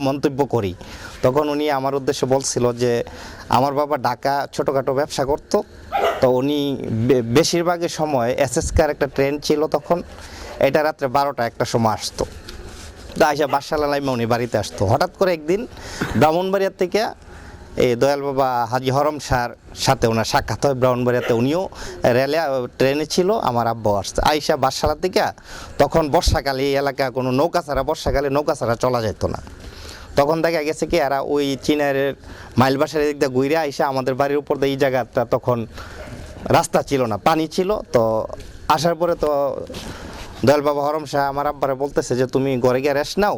মন্তব্য করি, তখন উনি আমার উদ্দেশ্যে বলছিল যে আমার বাবা ঢাকা ছোটোখাটো ব্যবসা করত, তো উনি বেশিরভাগই সময় এসএসকের একটা ট্রেন ছিল তখন, এটা রাত্রে 12টা একটা সময় আসতো, তো আইসা বাসালা লাইমা উনি বাড়িতে আসতো। হঠাৎ করে একদিন ব্রাহ্মণবাড়িয়ার থেকে এই দয়াল বাবা হাজি হরম শাহর সাথে ওনার সাক্ষাৎ হয় ব্রাহ্মণবাড়িয়াতে, উনিও ট্রেনে ছিল, আমার আব্বাও আসছে আইসা বাসালা থেকে। তখন বর্ষাকালে এই এলাকা কোনো নৌকা ছাড়া, বর্ষাকালে নৌকা ছাড়া চলা যেত না। তখন দেখা গেছে কি এরা ওই চিনারের মাইলবাসার দিক দিয়ে ঘুরে আইসা আমাদের বাড়ির উপর দিয়ে এই জায়গাটা তখন রাস্তা ছিল না, পানি ছিল। তো আসার পরে তো দয়াল বাবা হরম শাহ আমার আব্বারে বলতেছে যে তুমি ঘরে গিয়ে রেস্ট নাও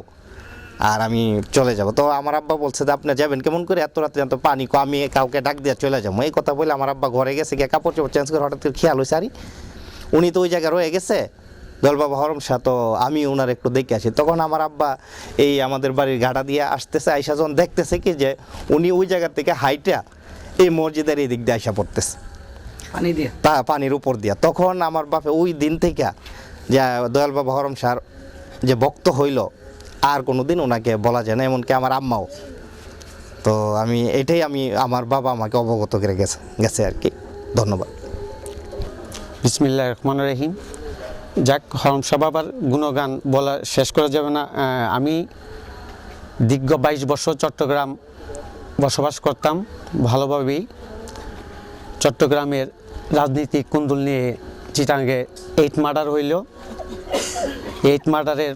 আর আমি চলে যাব। তো আমার আব্বা বলছে যে আপনি যাবেন কেমন করে, এত রাত্রে তো পানি, আমি কাউকে ডাক দিয়ে চলে যাবো। এই কথা বলে আমার আব্বা ঘরে গেছে, গিয়ে কাপড় চোপড় চেঞ্জ করে হঠাৎ করে খেয়াল হয়েছে আরে উনি তো ওই জায়গায় রয়ে গেছে দয়াল বাবা হরম শাহ, তো আমি ওনার একটু দেখে আসি। তখন আমার আব্বা এই আমাদের বাড়ির ঘাটা দিয়ে আসতেছে, আইসা যখন দেখতেছে কি যে উনি ওই জায়গা থেকে হাইটা এই মসজিদের এই দিক দিয়ে আইসা পড়তেছে পানি দিয়ে, পানির উপর দিয়া। তখন আমার বাপে ওই দিন থেকে যে দয়াল বাবা হরম শাহর যে ভক্ত হইল আর কোনোদিন ওনাকে বলা যায় না, এমনকি আমার আম্মাও। তো এটাই আমার বাবা আমাকে অবগত করে গেছে আর কি। ধন্যবাদ। বিসমিল্লাহির রহমানির রহিম। যাক, হরম শাহ বাবার গুণগান বলা শেষ করা যাবে না। আমি দীর্ঘ 22 বছর চট্টগ্রাম বসবাস করতাম ভালোভাবেই। চট্টগ্রামের রাজনীতিক কুন্দল নিয়ে চিটাঙ্গে 8 মার্ডার হইল। 8 মার্ডারের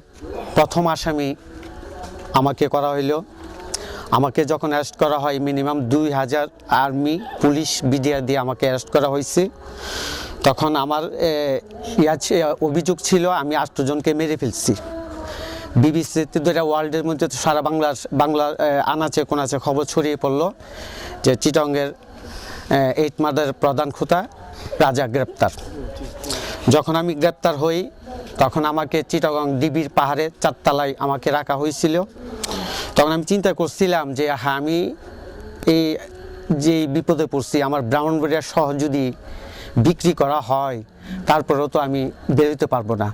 প্রথম আসামি আমাকে করা হইল। আমাকে যখন অ্যারেস্ট করা হয় মিনিমাম 2000 আর্মি পুলিশ বিডিআর দিয়ে আমাকে অ্যারেস্ট করা হয়েছে। তখন আমার অভিযোগ ছিল আমি 8 জনকে মেরে ফেলছি। বিবিসিতে ধরে ওয়ার্ল্ডের মধ্যে তো সারা বাংলার আনাচে কোনাচে খবর ছড়িয়ে পড়লো যে চিটাঙ্গের 8 মার্ডারের প্রধান খোতা রাজা গ্রেপ্তার। যখন আমি গ্রেপ্তার হই তখন আমাকে চিটাগং ডিবির পাহাড়ে 4 তলায় আমাকে রাখা হয়েছিল। তখন আমি চিন্তা করছিলাম যে হ্যাঁ, আমি এই যে বিপদে পড়ছি, আমার ব্রাহ্মণবাড়িয়া সহ যদি বিক্রি করা হয় তারপরেও তো আমি বেরোতে পারবো না,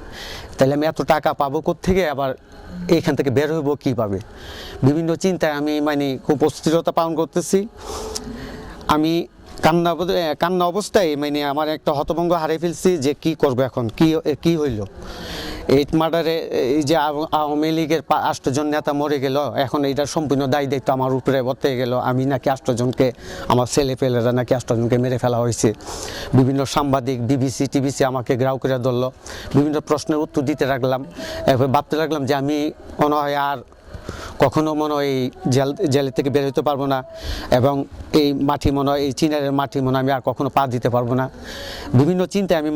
তাহলে আমি এত টাকা পাবো কোত্থেকে, আবার এইখান থেকে বের হইব কীভাবে, বিভিন্ন চিন্তায় আমি খুব অস্থিরতা পালন করতেছি। আমি কান্না অবস্থায় আমার একটা হতভঙ্গ হারিয়ে ফেলছি যে কি করবো এখন, কি হইল। 8 মার্ডারে এই যে আওয়ামী লীগের 8 জন নেতা মরে গেল, এখন এইটার সম্পূর্ণ দায় দায়িত্ব আমার উপরে বর্তে গেল। আমি নাকি 8 জনকে, আমার ছেলেপেলেরা নাকি 8 জনকে মেরে ফেলা হয়েছে। বিভিন্ন সাংবাদিক বিবিসি টিবিসি আমাকে গ্রাউ করে ধরলো, বিভিন্ন প্রশ্নের উত্তর দিতে লাগলাম। এরপর ভাবতে লাগলাম যে আমি মনে হয় আর কখনো এই জেল থেকে বের হতে পারবো না, এবং এই মাটি এই চিনারের মাটি আমি আর কখনো পা দিতে পারবো না। বিভিন্ন চিন্তায় আমি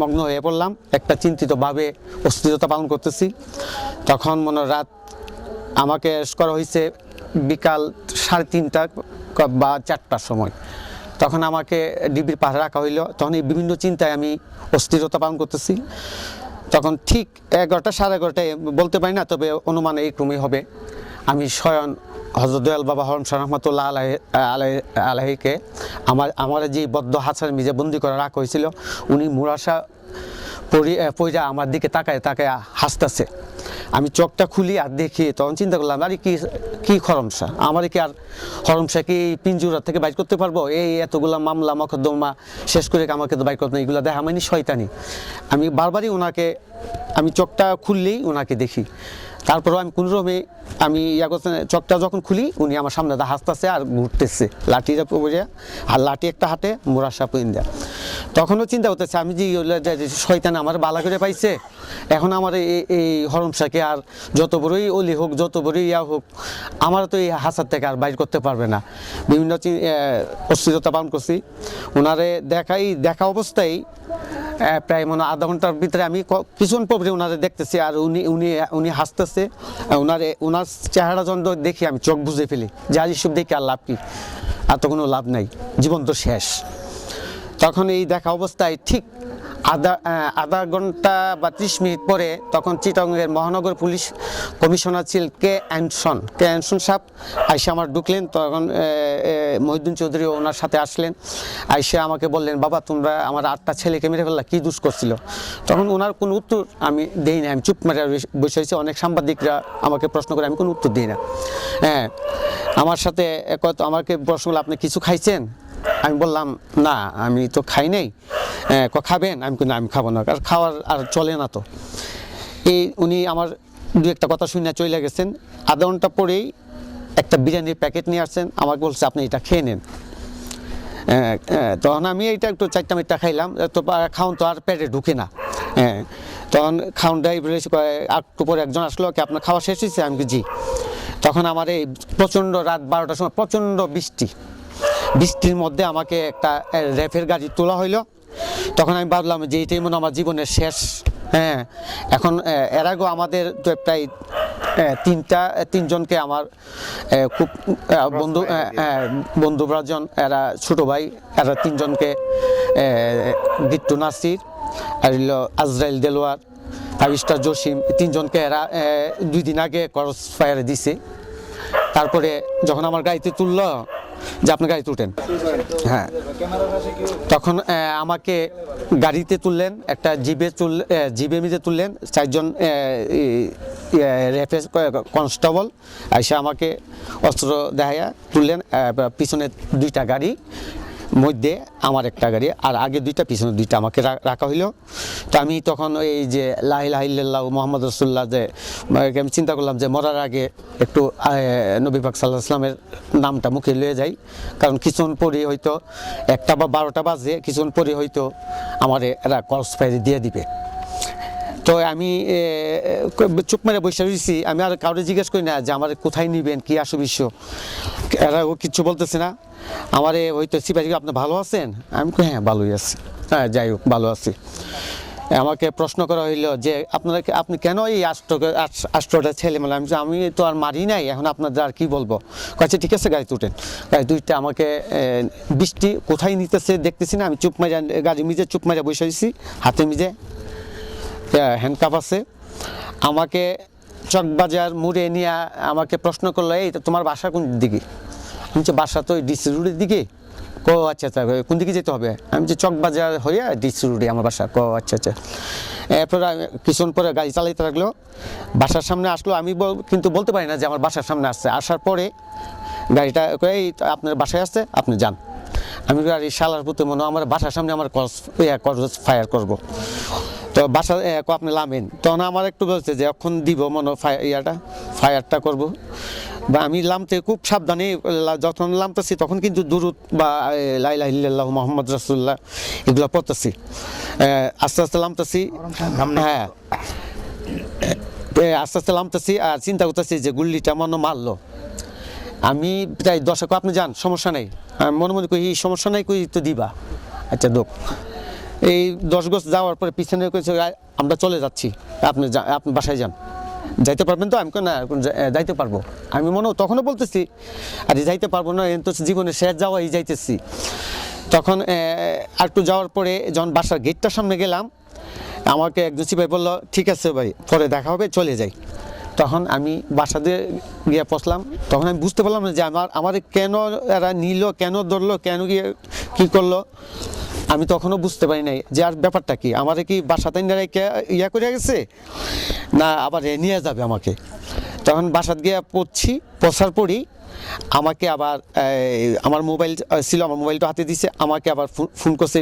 মগ্ন হয়ে পড়লাম, একটা চিন্তিতভাবে অস্থিরতা পালন করতেছি। তখন রাত আমাকে অ্যারেস্ট করা হয়েছে বিকাল 3:30 বা 4টার সময়। তখন আমাকে ডিবির পাহাড়ে রাখা হইলো। তখন এই বিভিন্ন চিন্তায় আমি অস্থিরতা পালন করতেছি। তখন ঠিক 11টা 11:30 বলতে পারি না, তবে অনুমান এই ক্রমেই হবে। আমি স্বয়ং হযরত দয়াল বাবা হরম শাহ রহমাতুল্লাহ আলাইহিকে আমার যে বদ্ধ হাসান মিজে বন্দি করে রাখা হয়েছিল, উনি মুরাশা পইরা আমার দিকে তাকায় হাসতেছে। আমি চোখটা খুলি আর দেখি, তখন চিন্তা করলাম আরে কি হরম শাহ, আমার কি আর হরম শাহ কি পিঞ্জুরা থেকে বাইর করতে পারবো? এই এতগুলা মামলা মকদ্দমা শেষ করে আমাকে তো বাইর করতে না, এগুলো দেখা শয়তানি। আমি বারবারই আমি চোখটা খুললেই ওনাকে দেখি। তারপরেও আমি কোনোরকমে চোখটা যখন খুলি উনি আমার সামনে হাসতেছে আর ঘুরতেছে, লাঠিটা পড়ে, আর লাঠি একটা হাতে মোরাশা পিন্দা। তখনও চিন্তা করতেছে আমি যে শয়তান আমার বালা করে পাইছে, এখন আমার এই হরম শাহকে আর যত বড়ই অলি হোক, যত বড়ই হোক, আমার তো এই হাসার থেকে আর বাইর করতে পারবে না। বিভিন্ন অস্থিরতা পালন করছি। ওনারে দেখা অবস্থায় প্রায় আধা ঘন্টার ভিতরে আমি কিছুক্ষণ পরে ওনারে দেখতেছি, আর উনি হাসতেছে। ওনার চেহারা যখন দেখি আমি চোখ বুঝে ফেলি যে আজ এসব দেখি আর লাভ কি, আর তো কোনো লাভ নাই, জীবন তো শেষ। তখন এই দেখা অবস্থায় ঠিক আধা ঘন্টা বা 30 মিনিট পরে তখন চিটাগংয়ের মহানগর পুলিশ কমিশনার ছিল কে অ্যানসন সাহেব আইসা আমার ঢুকলেন। তখন মহিউদ্দিন চৌধুরী ওনার সাথে আসলেন, আইসা আমাকে বললেন, বাবা তোমরা আমার 8টা ছেলেকে মেরে ফেললা, কী দোষ করছিল? তখন ওনার কোনো উত্তর আমি দেই না, আমি চুপ মারে বসে হয়েছি। অনেক সাংবাদিকরা আমাকে প্রশ্ন করে, আমি কোনো উত্তর দিই না। হ্যাঁ, আমার সাথে আমাকে প্রশ্ন করলো, আপনি কিছু খাইছেন? আমি বললাম না, আমি তো খাই নাই। খাবেন? আমি না, আমি খাবো না, আর খাওয়ার আর চলে না তো। উনি আমার দু একটা কথা শুনে চলে গেছেন। আধা ঘন্টা পরেই একটা বিরিয়ানির প্যাকেট নিয়ে আসছেন, আমাকে বলছে আপনি এটা খেয়ে নেন। তখন আমি এইটা একটু 4টা মিনিটটা খাইলাম, তো খাওন তো আর পেটে ঢুকে না। তখন খাওনটাই একটু পরে একজন আসলো, কি আপনার খাওয়া শেষ হয়েছে? আমি জি। তখন আমার এই প্রচণ্ড রাত 12টার সময় প্রচণ্ড বৃষ্টির মধ্যে আমাকে একটা র্যাফের গাড়ি তোলা হইলো। তখন আমি ভাবলাম যে এইটাই মনে আমার জীবনের শেষ। এখন এর আগেও আমাদের তো প্রায় তিনজনকে আমার খুব বন্ধু ব্রাজন, এরা ছোটো ভাই, এরা 3জনকে গিট্টু নাসির আর আজরাইল দেলোয়ার, 5 স্টার জসিম, 3জনকে এরা 2 দিন আগে ক্রস ফায়ারে দিছে। তারপরে যখন আমার গাড়িতে তুললো যে আপনি গাড়িতে উঠেন, হ্যাঁ, তখন আমাকে গাড়িতে তুললেন, একটা জিপে মিজে তুললেন 4জন র্যাফের কনস্টেবল এসে আমাকে অস্ত্র দেখাইয়া তুললেন। পিছনে 2টা গাড়ি, মধ্যে আমার একটা গাড়ি, আর আগে 2টা, পিছনে 2টা আমাকে রাখা হইলো। তো আমি তখন এই যে লা ইলাহা ইল্লাল্লাহ মুহাম্মদ রাসূলুল্লাহ, যে আমি চিন্তা করলাম যে মরার আগে একটু নবী পাক সাল্লাল্লাহু আলাইহি ওয়াসাল্লামের নামটা মুখে লয়ে যাই, কারণ কিছুক্ষণ পরে হয়তো 1টা বা 12টা বাজে, কিছুক্ষণ পরে হয়তো আমার এরা ক্রস ফায়ার দিয়ে দিবে। তো আমি চুপ মেরে বসে রয়েছি, আমি আর কাউরে জিজ্ঞেস করি না যে আমার কোথায় নিবেন, কি আসু বিশ্ব, এরা কিচ্ছু বলতেছে না। আমারে হয়তো সিপাহী, আপনি ভালো আছেন? আমি হ্যাঁ ভালোই আছি। হ্যাঁ, যাই হোক, ভালো আছি। আমাকে প্রশ্ন করা হইলো যে আপনি কেন এই 8টা ছেলে মেলে? আমি তো আর মারি নাই, এখন আপনাদের আর কি বলবো। আচ্ছা ঠিক আছে, গাড়িতে উঠেন। গাড়ি 2টা আমাকে বৃষ্টি কোথায় নিতেছে দেখতেছি না, আমি চুপ মারা গাড়ি মিজে চুপ মারা বসে হয়েছি, হাতে মিজে হ্যান্ডকাপ আছে। আমাকে চকবাজার মুড়ে নিয়ে আমাকে প্রশ্ন করলো, এই তোমার বাসা কোন দিকে? আমি বলছি বাসা তো ডিসি রোডের দিকে। আচ্ছা আচ্ছা, কোন দিকে যেতে হবে? আমি যে চকবাজার হয়ে ডিসি রোডে আমার বাসা। আচ্ছা আচ্ছা। এরপরে কিছুক্ষণ পরে গাড়ি চালাইতে লাগলো, বাসার সামনে আসলো। আমি কিন্তু বলতে পারি না যে আমার বাসার সামনে আসছে। আসার পরে গাড়িটা এই আপনার বাসায় আসছে, আপনি যান। আমি গাড়ি শালার পুতে মনে আমার বাসার সামনে আমার ক্রস ফায়ার করবো। তো বাসা আপনি নামেন। তখন আমার একটু বলছে যে এখন দিব মনে ফায়ারটা করব। বা আমি নামতে খুব সাবধানে, যখন নামতেছি তখন কিন্তু দুরূদ বা লা ইলাহা ইল্লাল্লাহু মুহাম্মদ রাসূলুল্লাহ এগুলো পড়তেছি। আস্তে আস্তে নামতেছি, হ্যাঁ, আস্তে আস্তে নামতেছি আর চিন্তা করতেছি যে গুল্লিটা মনে মারলো। আমি প্রায় 10 আপনি যান, সমস্যা নেই। মনে মনে করি সমস্যা নাই, কই তো দিবা। আচ্ছা দোক। এই 10 গজ যাওয়ার পরে পিছনে কইছে আমরা চলে যাচ্ছি, আপনি বাসায় যান। যাইতে পারবেন তো? আমি না যাইতে পারবো। আমি তখনও বলতেছি আরে যাইতে পারবো না, তো জীবনের শেষ যাওয়াই যাইতেছি। তখন একটু যাওয়ার পরে যখন বাসার গেটটার সামনে গেলাম, আমাকে একজন সিপাহী বললো ঠিক আছে ভাই, পরে দেখা হবে, চলে যাই। তখন আমি বাসা দিয়ে গিয়ে পৌঁছলাম। তখন আমি বুঝতে পারলাম না যে আমার কেন এরা নিল, কেন ধরলো, কেন গিয়ে কী করলো। আমি তখনও বুঝতে পারি নাই যে আর ব্যাপারটা কি, আমারে কি বাসাতে ইয়া করে গেছে না আবার নিয়ে যাবে আমাকে। তখন বাসাত গিয়ে পৌঁছার পরই আমাকে আবার আমার মোবাইল ছিল, আমার মোবাইলটা হাতে দিছে। আমাকে আবার ফোন করছে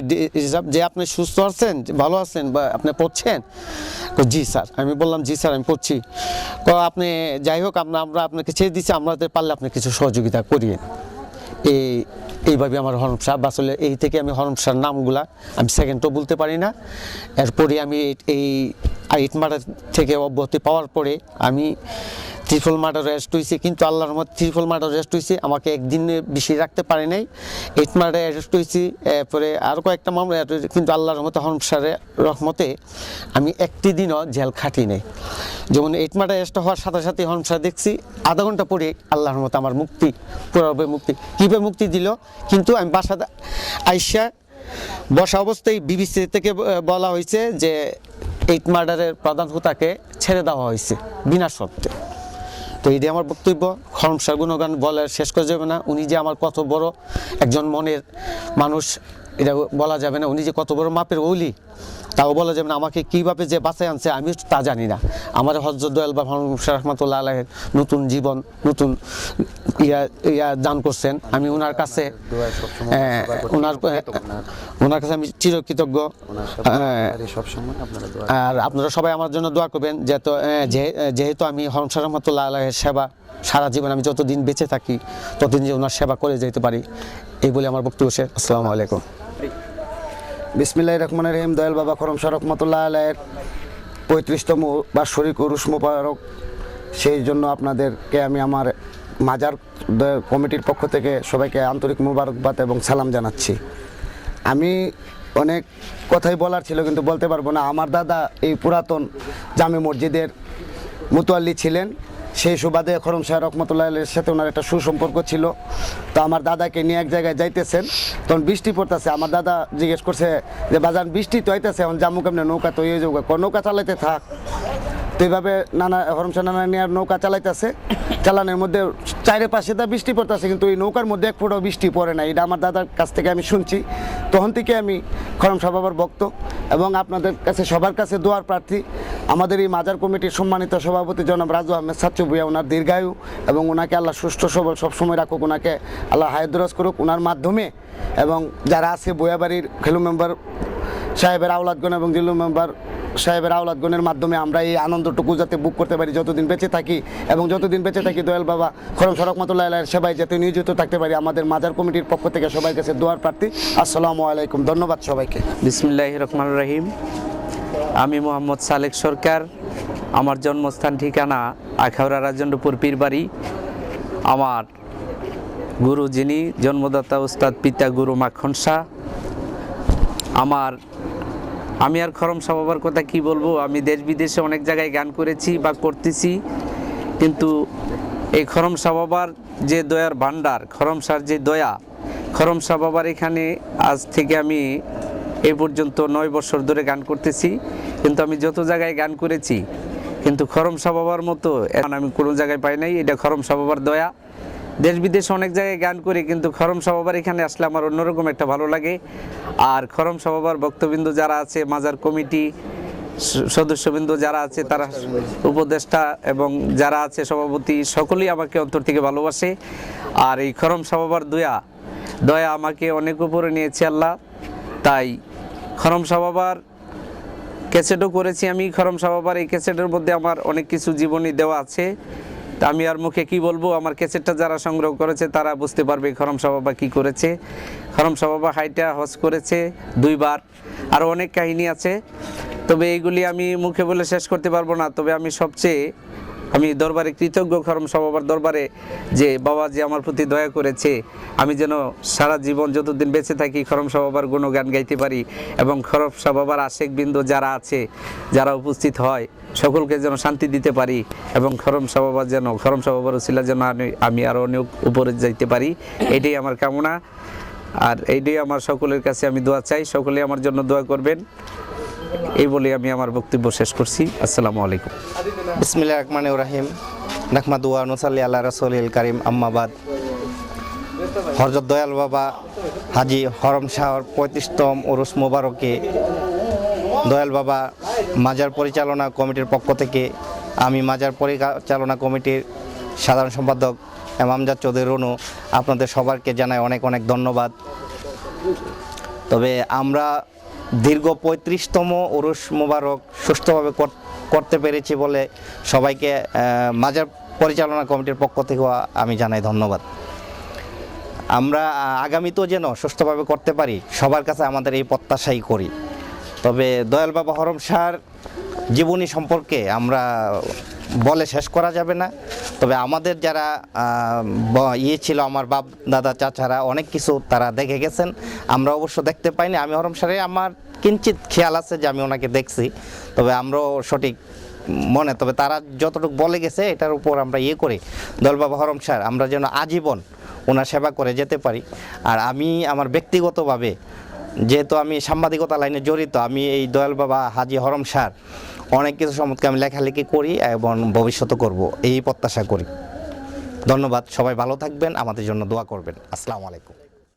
যে আপনি সুস্থ আছেন, ভালো আছেন, বা আপনি পড়ছেন? জি স্যার। আমি বললাম জি স্যার, আমি পড়ছি। আপনি যাই হোক, আমরা আপনাকে ছেড়ে দিচ্ছি, আমাদের পারলে আপনি কিছু সহযোগিতা করিয়েন। এইভাবে আমার হরম সাহেব, আসলে এই থেকে আমি হরম সাহের নামগুলা আমি সেকেন্ডও বলতে পারি না। এরপরে আমি এই 8 মার্ডার থেকে অব্যাহতি পাওয়ার পরে আমি ট্রিপল মার্ডার অ্যারেস্ট হয়েছি, কিন্তু আল্লাহর রহমতে ট্রিপল মার্ডার অ্যারেস্ট হয়েছি, আমাকে একদিনে বেশি রাখতে পারে নাই। 8 মার্ডার অ্যারেস্ট হয়েছি, এরপরে আরও কয়েকটা মামলা, কিন্তু আল্লাহর রহমতে হরম সাহের রহমতে আমি একটি দিনও জেল খাটি নাই। যেমন 8 মার্ডার অ্যারেস্ট হওয়ার সাথে সাথে হরম সাহেব দেখছি আধা ঘন্টা পরে আল্লাহর রহমতে আমার মুক্তি, পুরোভাবে মুক্তি। কীভাবে মুক্তি দিল, কিন্তু আমি বাসাতে আইসা বসা অবস্থায় বিবিসি থেকে বলা হয়েছে যে 8 মার্ডারের প্রধান হোতাকে ছেড়ে দেওয়া হয়েছে বিনা শর্তে। তো এটাই আমার বক্তব্য। খরম শাহ গুণগান বলে শেষ করা যাবে না। উনি যে আমার কত বড় একজন মনের মানুষ এটা বলা যাবে না। উনি যে কত বড় মাপের ওলি তাও বলা যাবে না। আমাকে কীভাবে যে বাঁচায় আনছে আমি তা জানি না। আমার হযরত দয়াল বাবা খরম শাহ রহমাতুল্লাহ আলাইহির নতুন জীবন নতুন ইয়া দান করছেন। আমি ওনার কাছে ওনার কাছে আমি চিরকৃতজ্ঞ। আর আপনারা সবাই আমার জন্য দোয়া করবেন। যেহেতু আমি খরম শাহ রহমাতুল্লাহ আলাইহির সেবা সারা জীবন আমি যতদিন বেঁচে থাকি ততদিন যে ওনার সেবা করে যেতে পারি, এই বলে আমার বক্তব্য শেষ। আসসালামু আলাইকুম। বিসমিল্লাহির রহমানির রহিম। দয়াল বাবা খরম শাহ রহমাতুল্লাহ আলাইহির 35তম বার্ষিক উরুস মোবারক, সেই জন্য আপনাদেরকে আমি আমার মাজার কমিটির পক্ষ থেকে সবাইকে আন্তরিক মোবারকবাদ এবং সালাম জানাচ্ছি। আমি অনেক কথাই বলার ছিল কিন্তু বলতে পারবো না। আমার দাদা এই পুরাতন জামে মসজিদের মুতোয়াল্লি ছিলেন। সেই সুবাদে খরম শাহ রহমতুল্লাহ আলাইহির সাথে ওনার একটা সুসম্পর্ক ছিল। তো আমার দাদাকে নিয়ে এক জায়গায় যাইতেছেন, তখন বৃষ্টি পড়তেছে। আমার দাদা জিজ্ঞেস করছে যে বাজান বৃষ্টি তো হইতেছে, এখন জামু কেমনে, নৌকা তো ইয়ে যাবো, নৌকা চালাইতে থাক। তো এইভাবে খরম শাহ নানা নিয়ে নৌকা চালাইতেছে, চালানোর মধ্যে চাইরে পাশে তা বৃষ্টি পড়তেছে কিন্তু এই নৌকার মধ্যে এক ফোঁটাও বৃষ্টি পড়ে না। এটা আমার দাদার কাছ থেকে আমি শুনছি। তখন থেকে আমি খরম শাহ বাবার ভক্ত এবং আপনাদের কাছে সবার কাছে দোয়ার প্রার্থী। আমাদের এই মাজার কমিটির সম্মানিত সভাপতি জনাব রাজু আহমেদ সাচ্চু ভুঁইয়া, ওনার দীর্ঘায়ু এবং ওনাকে আল্লাহ সুস্থ সবল সবসময় রাখুক, ওনাকে আল্লাহ হায়াত করুক ওনার মাধ্যমে। এবং যারা আছে ভুঁইয়াবাড়ির খেলু মেম্বার সাহেবের আওলাদগণ এবং জিল্লু মেম্বার সাহেবের আওলাদগণের মাধ্যমে আমরা এই আনন্দটুকু যাতে বুক করতে পারি যতদিন বেঁচে থাকি, এবং যতদিন বেঁচে থাকি দয়াল বাবা খরম শাহ রহমাতুল্লাহ আলাইহির সেবায় যাতে নিয়োজিত থাকতে পারি, আমাদের মাজার কমিটির পক্ষ থেকে সবার কাছে দোয়ার প্রার্থী। আসসালামু আলাইকুম। ধন্যবাদ সবাইকে। বিসমিল্লাহির রহমানির রহিম। আমি মোহাম্মদ সালেক সরকার। আমার জন্মস্থান ঠিকানা আখাউড়া রাজেন্দ্রপুর পীরবাড়ি। আমার গুরু যিনি জন্মদাতা উস্তাদ পিতা গুরু মাখন শাহ। আমি আর খরম শাহ বাবার কথা কি বলবো। আমি দেশ বিদেশে অনেক জায়গায় গান করেছি বা করতেছি, কিন্তু এই খরম শাহ বাবার যে দয়ার ভাণ্ডার, খরম শাহর যে দয়া, খরম শাহ বাবার এখানে আজ থেকে আমি এই পর্যন্ত 9 বছর ধরে গান করতেছি। কিন্তু আমি যত জায়গায় গান করেছি কিন্তু খরম শাহ বাবার মতো এখন আমি কোনো জায়গায় পাই নাই। এটা খরম শাহ বাবার দয়া। দেশ বিদেশে অনেক জায়গায় গান করি কিন্তু খরম শাহ বাবার এখানে আসলে আমার অন্যরকম একটা ভালো লাগে। আর খরম শাহ বাবার ভক্তবৃন্দ যারা আছে, মাজার কমিটি সদস্যবৃন্দ যারা আছে, তারা উপদেষ্টা এবং যারা আছে সভাপতি, সকলেই আমাকে অন্তর থেকে ভালোবাসে। আর এই খরম শাহ বাবার দয়া আমাকে অনেক উপরে নিয়েছে আল্লাহ। তাই খরম শাহ বাবার ক্যাসেটও করেছি আমি। খরম শাহ বাবার এই ক্যাসেটের মধ্যে আমার অনেক কিছু জীবনী দেওয়া আছে। তা আমি আর মুখে কি বলবো, আমার ক্যাসেটটা যারা সংগ্রহ করেছে তারা বুঝতে পারবে খরম শাহ বাবা কী করেছে। খরম শাহ বাবা হাইটা হজ করেছে 2 বার, আরও অনেক কাহিনী আছে। তবে এইগুলি আমি মুখে বলে শেষ করতে পারবো না। তবে আমি দরবারে কৃতজ্ঞ, খরম শাহ বাবার দরবারে, যে বাবা যে আমার প্রতি দয়া করেছে। আমি যেন সারা জীবন যতদিন বেঁচে থাকি খরম শাহ বাবার গুণগান গাইতে পারি, এবং খরম শাহ বাবার আশেক বিন্দু যারা আছে, যারা উপস্থিত হয়, সকলকে যেন শান্তি দিতে পারি, এবং খরম শাহ বাবার উসিলা যেন আমি আরও অনেক উপরে যাইতে পারি, এটাই আমার কামনা। আর এইটাই আমার সকলের কাছে আমি দোয়া চাই, সকলে আমার জন্য দোয়া করবেন। এই বলে আমি আমার বক্তব্য শেষ করছি। আসসালামু আলাইকুম। বিসমিল্লাহির রহমানির রহিম। নাহমাদু ওয়া নুসাল্লি আলা রাসূলিল কারীম, আম্মা বাদ। হযরত দয়াল বাবা হাজী খরম শাহর 35তম উরুস মোবারকে দয়াল বাবা মাজার পরিচালনা কমিটির পক্ষ থেকে আমি মাজার পরিচালনা কমিটির সাধারণ সম্পাদক এমামজাদ চৌধুরী রনু আপনাদের সবাইকে জানাই অনেক অনেক ধন্যবাদ। তবে আমরা দীর্ঘ 35তম উরুস মোবারক সুষ্ঠুভাবে করতে পেরেছি বলে সবাইকে মাজার পরিচালনা কমিটির পক্ষ থেকেও আমি জানাই ধন্যবাদ। আমরা আগামীতেও যেন সুষ্ঠুভাবে করতে পারি সবার কাছে আমাদের এই প্রত্যাশাই করি। তবে দয়াল বাবা খরম শাহর জীবনী সম্পর্কে আমরা বলে শেষ করা যাবে না। তবে আমাদের যারা ছিল, আমার বাপ দাদা চাচারা অনেক কিছু তারা দেখে গেছেন, আমরা অবশ্য দেখতে পাইনি। আমি খরম শাহরে আমার কিঞ্চিত খেয়াল আছে যে আমি ওনাকে দেখছি, তবে আমরাও সঠিক তবে তারা যতটুকু বলে গেছে এটার উপর আমরা করি দয়াল বাবা খরম শাহর আমরা যেন আজীবন ওনার সেবা করে যেতে পারি। আর আমি আমার ব্যক্তিগতভাবে যেহেতু আমি সাংবাদিকতা লাইনে জড়িত, আমি এই দয়াল বাবা হাজী হরম শাহর অনেক কিছু সম্পর্কে আমি লেখালেখি করি এবং ভবিষ্যতে করব এই প্রত্যাশা করি। ধন্যবাদ, সবাই ভালো থাকবেন, আমাদের জন্য দোয়া করবেন। আসসালামু আলাইকুম।